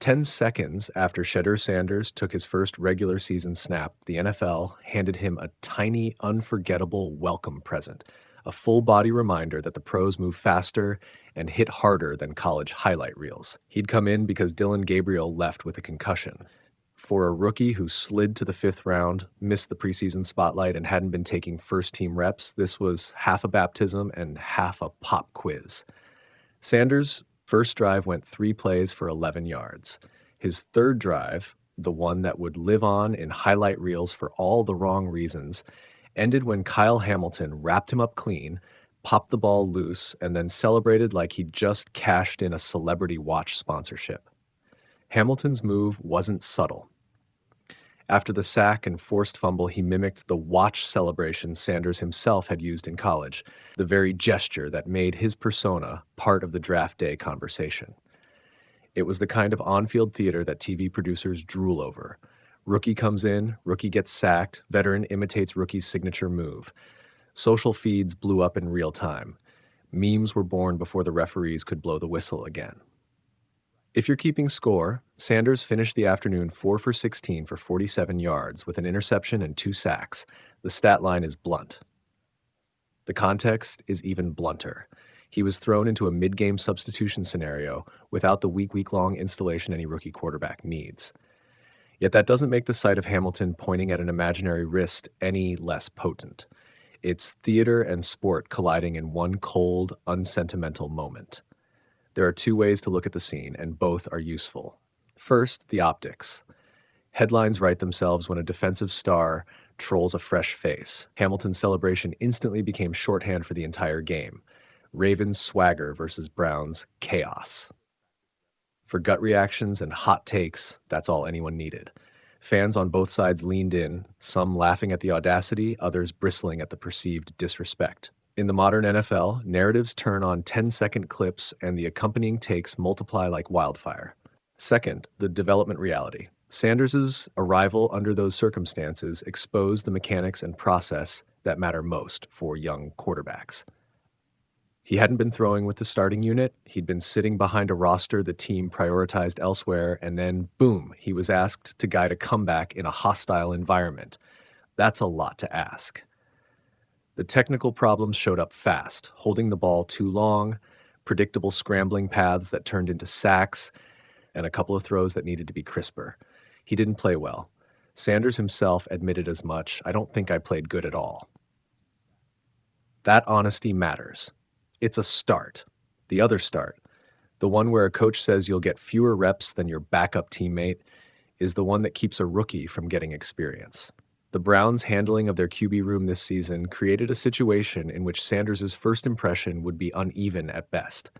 10 seconds after Shedeur Sanders took his first regular season snap, the NFL handed him a tiny, unforgettable welcome present, a full-body reminder that the pros move faster and hit harder than college highlight reels. He'd come in because Dillon Gabriel left with a concussion. For a rookie who slid to the fifth round, missed the preseason spotlight, and hadn't been taking first-team reps, this was half a baptism and half a pop quiz. Sanders' first drive went 3 plays for 11 yards. His third drive, the one that would live on in highlight reels for all the wrong reasons, ended when Kyle Hamilton wrapped him up clean, popped the ball loose, and then celebrated like he'd just cashed in a celebrity watch sponsorship. Hamilton's move wasn't subtle. After the sack and forced fumble, he mimicked the watch celebration Sanders himself had used in college, the very gesture that made his persona part of the draft day conversation. It was the kind of on-field theater that TV producers drool over. Rookie comes in, rookie gets sacked, veteran imitates rookie's signature move. Social feeds blew up in real time. Memes were born before the referees could blow the whistle again. If you're keeping score, Sanders finished the afternoon 4 for 16 for 47 yards with an interception and 2 sacks. The stat line is blunt. The context is even blunter. He was thrown into a mid-game substitution scenario without the week-long installation any rookie quarterback needs. Yet that doesn't make the sight of Hamilton pointing at an imaginary wrist any less potent. It's theater and sport colliding in one cold, unsentimental moment. There are 2 ways to look at the scene, and both are useful. First, the optics. Headlines write themselves when a defensive star trolls a fresh face. Hamilton's celebration instantly became shorthand for the entire game. Ravens' swagger versus Browns' chaos. For gut reactions and hot takes, that's all anyone needed. Fans on both sides leaned in, some laughing at the audacity, others bristling at the perceived disrespect. In the modern NFL, narratives turn on 10-second clips and the accompanying takes multiply like wildfire. Second, the development reality. Sanders' arrival under those circumstances exposed the mechanics and process that matter most for young quarterbacks. He hadn't been throwing with the starting unit, he'd been sitting behind a roster the team prioritized elsewhere, and then, boom, he was asked to guide a comeback in a hostile environment. That's a lot to ask. The technical problems showed up fast, holding the ball too long, predictable scrambling paths that turned into sacks, and a couple of throws that needed to be crisper. He didn't play well. Sanders himself admitted as much. I don't think I played good at all. That honesty matters. It's a start. The other start, the one where a coach says you'll get fewer reps than your backup teammate, is the one that keeps a rookie from getting experience. The Browns' handling of their QB room this season created a situation in which Sanders' first impression would be uneven at best.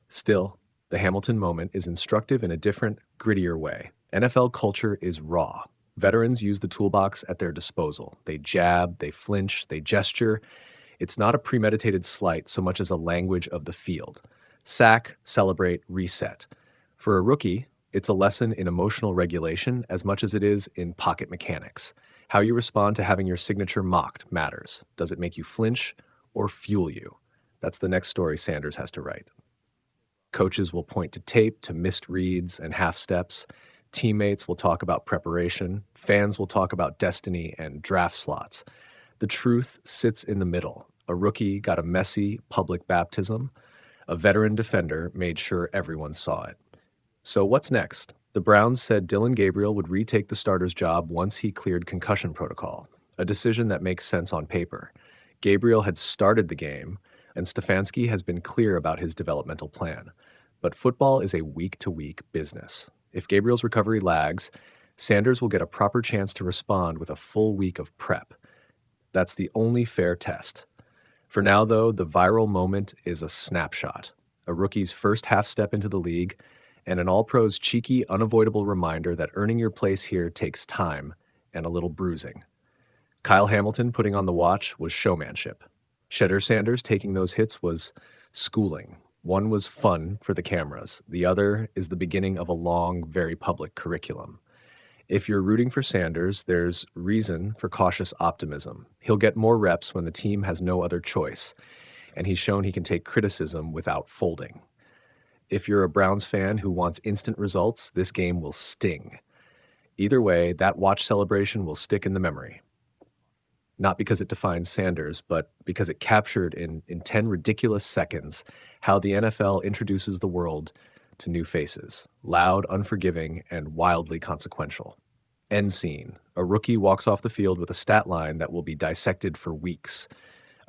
Still, the Hamilton moment is instructive in a different, grittier way. NFL culture is raw. Veterans use the toolbox at their disposal. They jab, they flinch, they gesture. It's not a premeditated slight so much as a language of the field. Sack, celebrate, reset. For a rookie, it's a lesson in emotional regulation as much as it is in pocket mechanics. How you respond to having your signature mocked matters. Does it make you flinch or fuel you? That's the next story Sanders has to write. Coaches will point to tape, to missed reads and half steps. Teammates will talk about preparation. Fans will talk about destiny and draft slots. The truth sits in the middle. A rookie got a messy public baptism. A veteran defender made sure everyone saw it. So what's next? The Browns said Dillon Gabriel would retake the starter's job once he cleared concussion protocol, a decision that makes sense on paper. Gabriel had started the game, and Stefanski has been clear about his developmental plan. But football is a week-to-week business. If Gabriel's recovery lags, Sanders will get a proper chance to respond with a full week of prep. That's the only fair test. For now, though, the viral moment is a snapshot, a rookie's first half step into the league, and an All-Pro's cheeky, unavoidable reminder that earning your place here takes time and a little bruising. Kyle Hamilton putting on the watch was showmanship. Shedeur Sanders taking those hits was schooling. One was fun for the cameras. The other is the beginning of a long, very public curriculum. If you're rooting for Sanders, there's reason for cautious optimism. He'll get more reps when the team has no other choice, and he's shown he can take criticism without folding. If you're a Browns fan who wants instant results, this game will sting. Either way, that watch celebration will stick in the memory. Not because it defines Sanders, but because it captured in 10 ridiculous seconds how the NFL introduces the world to new faces, loud, unforgiving, and wildly consequential. End scene. A rookie walks off the field with a stat line that will be dissected for weeks.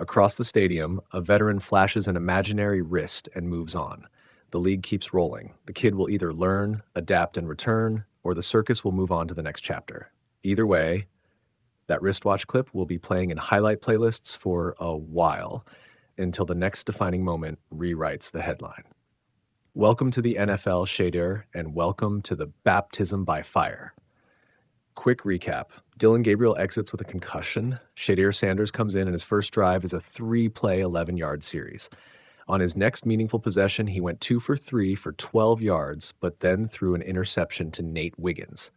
Across the stadium, a veteran flashes an imaginary wrist and moves on. The league keeps rolling. The kid will either learn, adapt, and return, or the circus will move on to the next chapter. Either way, that wristwatch clip will be playing in highlight playlists for a while until the next defining moment rewrites the headline. Welcome to the NFL, Shedeur, and welcome to the baptism by fire. Quick recap. Dillon Gabriel exits with a concussion. Shedeur Sanders comes in and his first drive is a 3-play, 11-yard series. On his next meaningful possession, he went 2 for 3 for 12 yards, but then threw an interception to Nate Wiggins.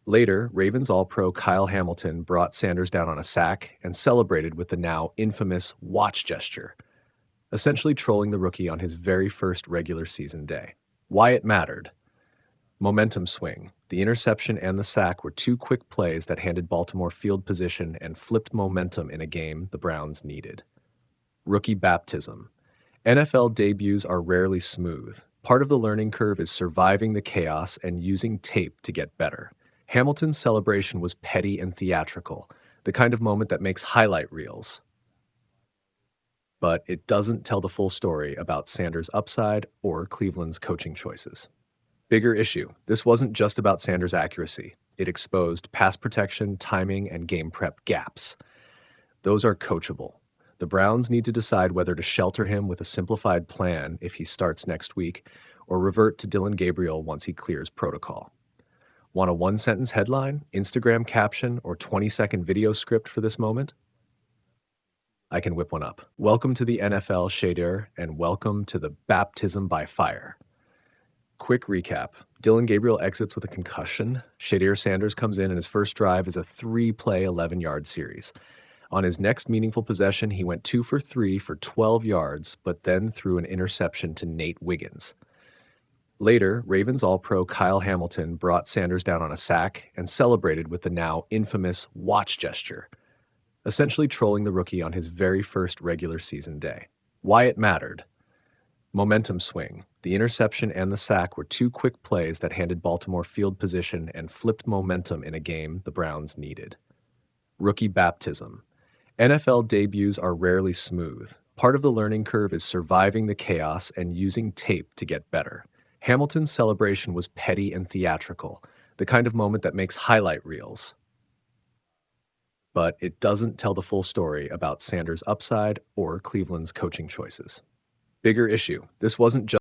Later, Ravens All-Pro Kyle Hamilton brought Sanders down on a sack and celebrated with the now infamous watch gesture, essentially trolling the rookie on his very first regular season day. Why it mattered. Momentum swing. The interception and the sack were 2 quick plays that handed Baltimore field position and flipped momentum in a game the Browns needed. Rookie baptism. NFL debuts are rarely smooth. Part of the learning curve is surviving the chaos and using tape to get better. Hamilton's celebration was petty and theatrical, the kind of moment that makes highlight reels. But it doesn't tell the full story about Sanders' upside or Cleveland's coaching choices. Bigger issue. This wasn't just about Sanders' accuracy. It exposed pass protection, timing, and game prep gaps. Those are coachable. The Browns need to decide whether to shelter him with a simplified plan if he starts next week, or revert to Dillon Gabriel once he clears protocol. Want a 1-sentence headline, Instagram caption, or 20-second video script for this moment? I can whip one up. Welcome to the NFL, Shedeur, and welcome to the baptism by fire. Quick recap. Dillon Gabriel exits with a concussion. Shedeur Sanders comes in and his first drive is a 3-play, 11-yard series. On his next meaningful possession, he went 2 for 3 for 12 yards, but then threw an interception to Nate Wiggins. Later, Ravens All-Pro Kyle Hamilton brought Sanders down on a sack and celebrated with the now infamous watch gesture, essentially trolling the rookie on his very first regular season day. Why it mattered. Momentum swing. The interception and the sack were 2 quick plays that handed Baltimore field position and flipped momentum in a game the Browns needed. Rookie baptism. NFL debuts are rarely smooth. Part of the learning curve is surviving the chaos and using tape to get better. Hamilton's celebration was petty and theatrical, the kind of moment that makes highlight reels. But it doesn't tell the full story about Sanders' upside or Cleveland's coaching choices. Bigger issue. This wasn't just